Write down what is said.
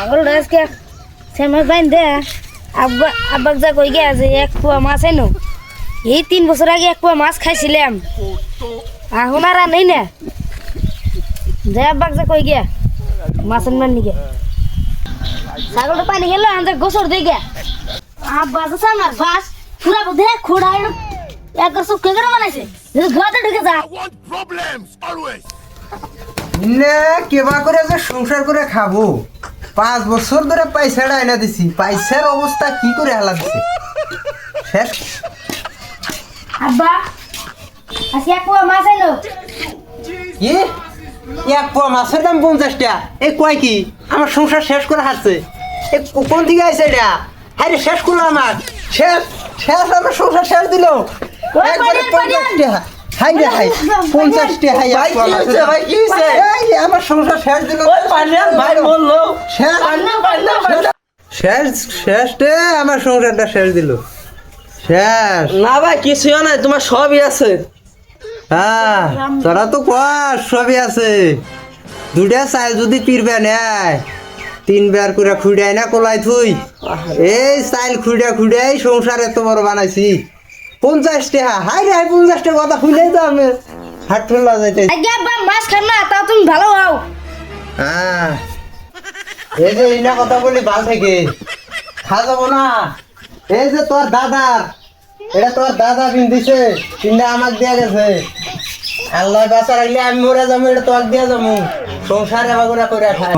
ছাগল আজকে সেমে বাইন দে আব্বাক যা কই গিয়া যে এক পোয়া মাছ এনো এই 3 বছর আগে এক পোয়া মাছ খাইছিলাম এখন আর নেই না যে আব্বাক যা কই গিয়া মাছ আনবার নিগে ছাগলটা পানি গেল আনতে গোসর দিয়ে গিয়া আব্বা তো আমার বাস পুরা দে খোড়া এক সব কে করে বানাইছে ঘরে ঢুকে যা নে কেবা করে যে সংসার করে খাবো 5 বছর ধরে পয়সাটা এনে দিছি পয়সার অবস্থা কি করে হালা দিছে শেষ আব্বা আজকে এক পোয়া মাছ এলো কি এক পোয়া মাছের দাম 50 টাকা এই কয় কি আমার সংসার শেষ করে হারছে এ কোন দিকে আইছে এটা আরে শেষ করলো আমার শেষ শেষ আমার সংসার শেষ দিল একবারে 50 টাকা হাই রে হাই 50 টাকা হাই এক পোয়া মাছ ভাই কি হইছে এই আমার সংসার শেষ দিল ওই পানিয়ান ভাই বললো শেষ শেষ শেষ রে আমার সংসারটা শেষ দিল শেষ না ভাই কিছুই নাই তোমার সবই আছে হ্যাঁ তোরা তো কর সবই আছে দুটা চাই যদি পিরবে নেয় 3 বার করে খুঁড়াই না কোলাই থুই এই চাইল খুঁড়াই সংসার এত বড় বানাইছি 50 টাকা হাই রে 50 টাকা কথা খুলেই তো আমি হাট ফেলা যাইতে আগে আব্বা মাছ খান না তা তুমি ভালো হও হ্যাঁ এই যে ইনা কথা বলি ভাল থেকে খা যাবো না এই যে তোর দাদা এটা তোর দাদা বিন দিছে তিনটা আমাক দিয়া গেছে আল্লাহ বাঁচা রাখলে আমি মরে যাবো এটা তোর দিয়া যাবো সংসার এবার করে খায়